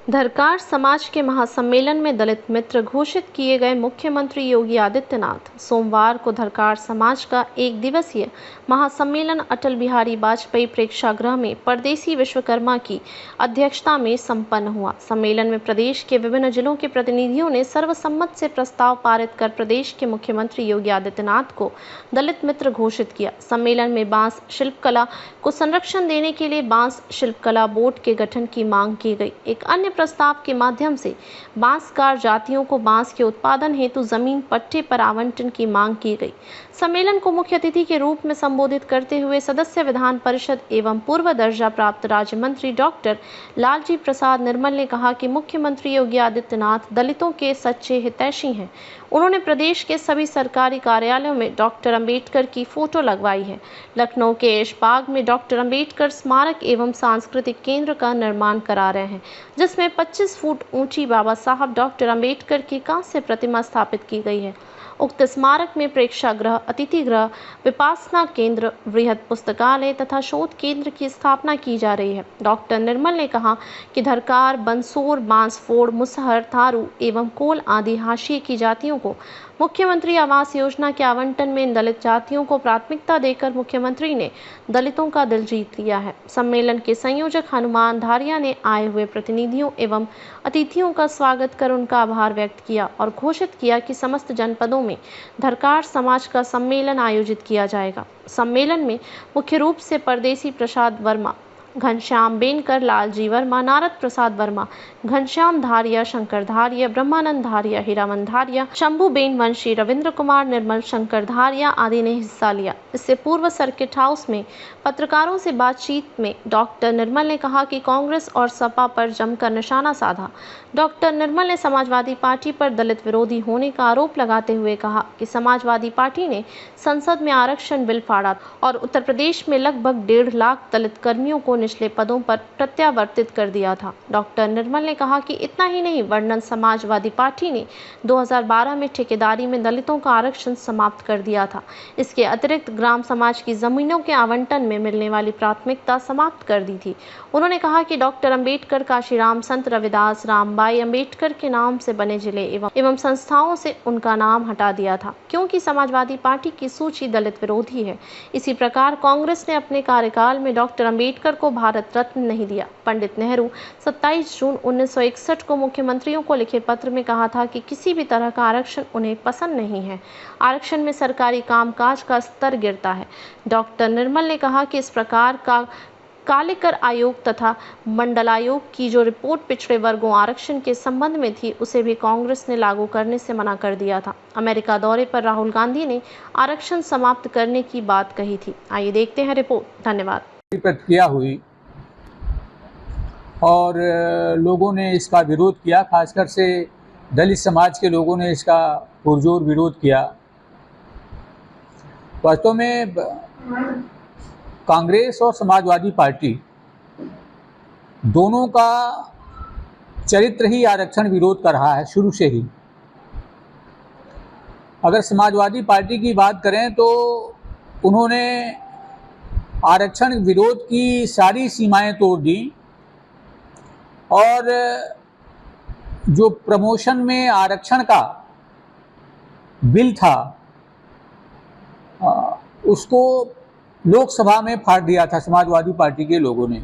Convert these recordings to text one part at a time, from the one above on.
धरकार समाज के महासम्मेलन में दलित मित्र घोषित किए गए मुख्यमंत्री योगी आदित्यनाथ सोमवार को धरकार समाज का एक दिवसीय महासम्मेलन अटल बिहारी वाजपेयी प्रेक्षागृह में परदेसी विश्वकर्मा की अध्यक्षता में संपन्न हुआ। सम्मेलन में प्रदेश के विभिन्न जिलों के प्रतिनिधियों ने सर्वसम्मत से प्रस्ताव पारित कर प्रदेश के मुख्यमंत्री योगी आदित्यनाथ को दलित मित्र घोषित किया। सम्मेलन में बांस शिल्पकला को संरक्षण देने के लिए बांस शिल्पकला बोर्ड के गठन की मांग की गई। एक अन्य प्रस्ताव के माध्यम से बांसकार जातियों को बांस के उत्पादन हेतु जमीन पट्टे पर आवंटन की मांग की गई। सम्मेलन को मुख्य अतिथि के रूप में संबोधित करते हुए सदस्य विधान परिषद एवं पूर्व दर्जा प्राप्त राज्य मंत्री डॉक्टर लालजी प्रसाद निर्मल ने कहा कि मुख्यमंत्री योगी आदित्यनाथ दलितों के सच्चे हितैषी हैं। उन्होंने प्रदेश के सभी सरकारी कार्यालयों में डॉक्टर अंबेडकर की फोटो लगवाई है। लखनऊ के ऐशबाग में डॉक्टर अंबेडकर स्मारक एवं सांस्कृतिक केंद्र का निर्माण करा रहे हैं, जिसमें 25 फुट ऊंची बाबा साहब डॉक्टर अंबेडकर की कांस्य प्रतिमा स्थापित की गई है। उक्त स्मारक में प्रेक्षागृह, अतिथि गृह, विपासना केंद्र, वृहद पुस्तकालय तथा शोध केंद्र की स्थापना की जा रही है। डॉक्टर निर्मल ने कहा कि धरकार, बंसोर, बांसफोड़, मुसहर, थारू एवं कोल आदि हाशिए की जातियों को मुख्यमंत्री आवास योजना के आवंटन में दलित जातियों को प्राथमिकता देकर मुख्यमंत्री ने दलितों का दिल जीत लिया है। सम्मेलन के संयोजक हनुमान धारिया ने आए हुए प्रतिनिधियों एवं अतिथियों का स्वागत कर उनका आभार व्यक्त किया और घोषित किया कि समस्त जनपदों में धरकार समाज का सम्मेलन आयोजित किया जाएगा। सम्मेलन में मुख्य रूप से परदेसी प्रसाद वर्मा, घनश्याम बेनकर, लालजी वर्मा, नारद प्रसाद वर्मा, घनश्याम धारिया, शंकर धारिया, ब्रह्मानंद धारिया, हीरामन धारिया, शंभू बेन वंशी, रविंद्र कुमार, निर्मल शंकर धारिया आदि ने हिस्सा लिया। इससे पूर्व सर्किट हाउस में पत्रकारों से बातचीत में डॉक्टर निर्मल ने कहा कि कांग्रेस और सपा पर जमकर निशाना साधा। डॉक्टर निर्मल ने समाजवादी पार्टी पर दलित विरोधी होने का आरोप लगाते हुए कहा कि समाजवादी पार्टी ने संसद में आरक्षण बिल फाड़ा और उत्तर प्रदेश में लगभग 1.5 लाख दलित कर्मियों को निचले पदों पर प्रत्यावर्तित कर दिया था। डॉक्टर निर्मल ने कहा कि इतना ही नहीं, वर्णन समाजवादी पार्टी ने 2012 में ठेकेदारी में दलितों का आरक्षण समाप्त कर दिया था। इसके अतिरिक्त ग्राम समाज की जमीनों के आवंटन में मिलने वाली प्राथमिकता समाप्त कर दी थी। उन्होंने कहा कि डॉक्टर अंबेडकर, काशीराम, संत रविदास, रामबाई अंबेडकर के नाम से बने जिले एवं संस्थाओं से उनका नाम हटा दिया था, क्योंकि समाजवादी पार्टी की सूची दलित विरोधी है। इसी प्रकार कांग्रेस ने अपने कार्यकाल में डॉक्टर अंबेडकर को भारत रत्न नहीं दिया। पंडित नेहरू 27 जून 1961 को मुख्यमंत्रियों को लिखे पत्र में कहा था कि किसी भी तरह का आरक्षण उन्हें पसंद नहीं है। आरक्षण में सरकारी कामकाज का स्तर गिरता है। डॉक्टर निर्मल ने कहा कि इस प्रकार का कालेकर आयोग तथा मंडलायोग की जो रिपोर्ट पिछड़े वर्गों आरक्षण के संबंध में थी, उसे भी कांग्रेस ने लागू करने से मना कर दिया था। अमेरिका दौरे पर राहुल गांधी ने आरक्षण समाप्त करने की बात कही थी। आइए देखते हैं रिपोर्ट। धन्यवाद। प्रतिक्रिया हुई और लोगों ने इसका विरोध किया, खासकर से दलित समाज के लोगों ने इसका पुरजोर विरोध किया। वास्तव में कांग्रेस और समाजवादी पार्टी दोनों का चरित्र ही आरक्षण विरोध कर रहा है शुरू से ही। अगर समाजवादी पार्टी की बात करें तो उन्होंने आरक्षण विरोध की सारी सीमाएं तोड़ दी और जो प्रमोशन में आरक्षण का बिल था उसको लोकसभा में फाड़ दिया था समाजवादी पार्टी के लोगों ने,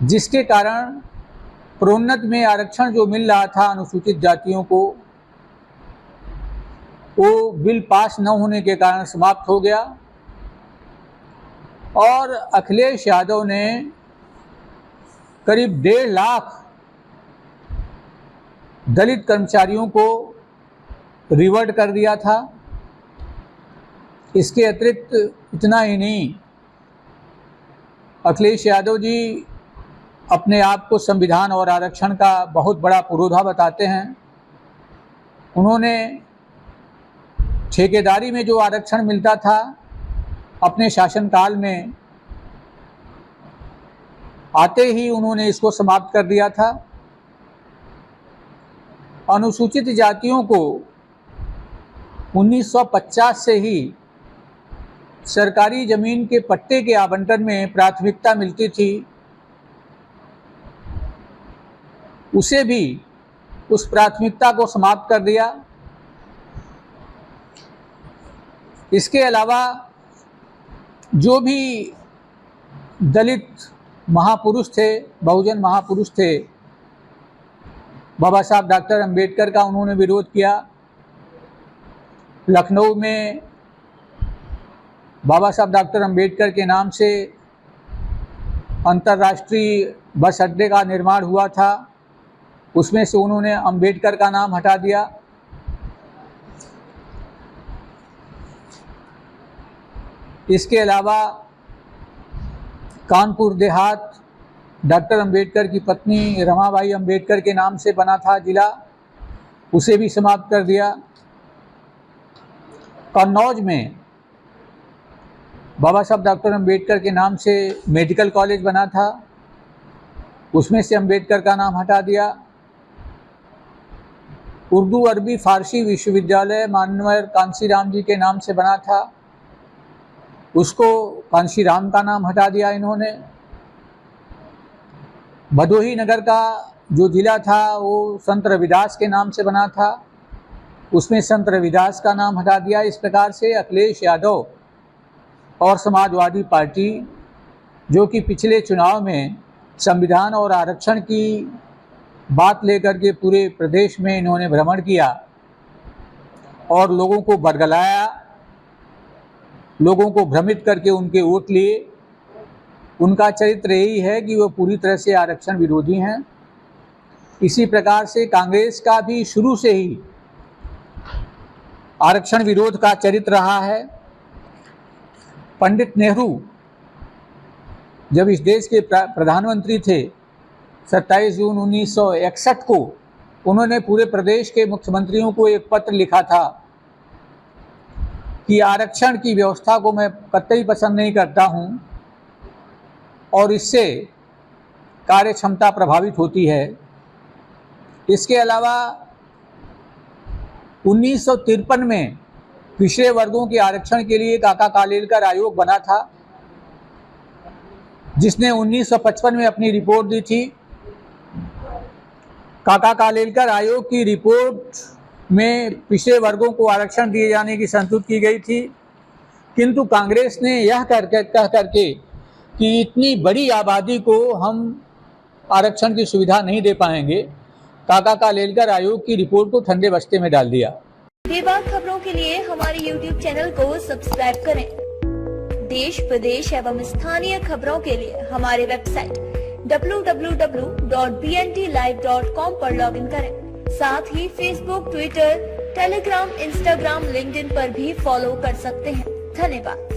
जिसके कारण प्रोन्नत में आरक्षण जो मिल रहा था अनुसूचित जातियों को, वो बिल पास न होने के कारण समाप्त हो गया और अखिलेश यादव ने करीब 1.5 लाख दलित कर्मचारियों को रिवर्ट कर दिया था। इसके अतिरिक्त इतना ही नहीं, अखिलेश यादव जी अपने आप को संविधान और आरक्षण का बहुत बड़ा पुरोधा बताते हैं। उन्होंने ठेकेदारी में जो आरक्षण मिलता था अपने शासनकाल में आते ही उन्होंने इसको समाप्त कर दिया था। अनुसूचित जातियों को 1950 से ही सरकारी जमीन के पट्टे के आवंटन में प्राथमिकता मिलती थी। उसे भी उस प्राथमिकता को समाप्त कर दिया। इसके अलावा जो भी दलित महापुरुष थे, बहुजन महापुरुष थे, बाबा साहब डॉक्टर अंबेडकर का उन्होंने विरोध किया। लखनऊ में बाबा साहब डॉक्टर अंबेडकर के नाम से अंतर्राष्ट्रीय बस अड्डे का निर्माण हुआ था, उसमें से उन्होंने अंबेडकर का नाम हटा दिया। इसके अलावा कानपुर देहात डॉक्टर अंबेडकर की पत्नी रमाबाई अंबेडकर के नाम से बना था जिला, उसे भी समाप्त कर दिया। कन्नौज में बाबा साहब डॉक्टर अंबेडकर के नाम से मेडिकल कॉलेज बना था, उसमें से अंबेडकर का नाम हटा दिया। उर्दू अरबी फारसी विश्वविद्यालय माननीय कांशीराम जी के नाम से बना था, उसको कांशीराम का नाम हटा दिया इन्होंने। भदोही नगर का जो जिला था वो संत रविदास के नाम से बना था, उसमें संत रविदास का नाम हटा दिया। इस प्रकार से अखिलेश यादव और समाजवादी पार्टी, जो कि पिछले चुनाव में संविधान और आरक्षण की बात लेकर के पूरे प्रदेश में इन्होंने भ्रमण किया और लोगों को बरगलाया, लोगों को भ्रमित करके उनके वोट लिए। उनका चरित्र यही है कि वो पूरी तरह से आरक्षण विरोधी हैं। इसी प्रकार से कांग्रेस का भी शुरू से ही आरक्षण विरोध का चरित्र रहा है। पंडित नेहरू जब इस देश के प्रधानमंत्री थे 27 जून 1961 को, उन्होंने पूरे प्रदेश के मुख्यमंत्रियों को एक पत्र लिखा था कि आरक्षण की व्यवस्था को मैं कतई पसंद नहीं करता हूं और इससे कार्य क्षमता प्रभावित होती है। इसके अलावा 1953 में पिछड़े वर्गों के आरक्षण के लिए काका कालेलकर आयोग बना था, जिसने 1955 में अपनी रिपोर्ट दी थी। काका कालेलकर आयोग की रिपोर्ट में पिछड़े वर्गों को आरक्षण दिए जाने की संस्तुति की गई थी, किंतु कांग्रेस ने यह कह करके कि इतनी बड़ी आबादी को हम आरक्षण की सुविधा नहीं दे पाएंगे, काका कालेलकर आयोग की रिपोर्ट को ठंडे बस्ते में डाल दिया। बेबाक खबरों के लिए हमारे YouTube चैनल को सब्सक्राइब करें। देश प्रदेश एवं स्थानीय खबरों के लिए हमारे वेबसाइट www.bntlive.com पर लॉगिन करें। साथ ही Facebook, Twitter, Telegram, Instagram, LinkedIn पर भी फॉलो कर सकते हैं। धन्यवाद।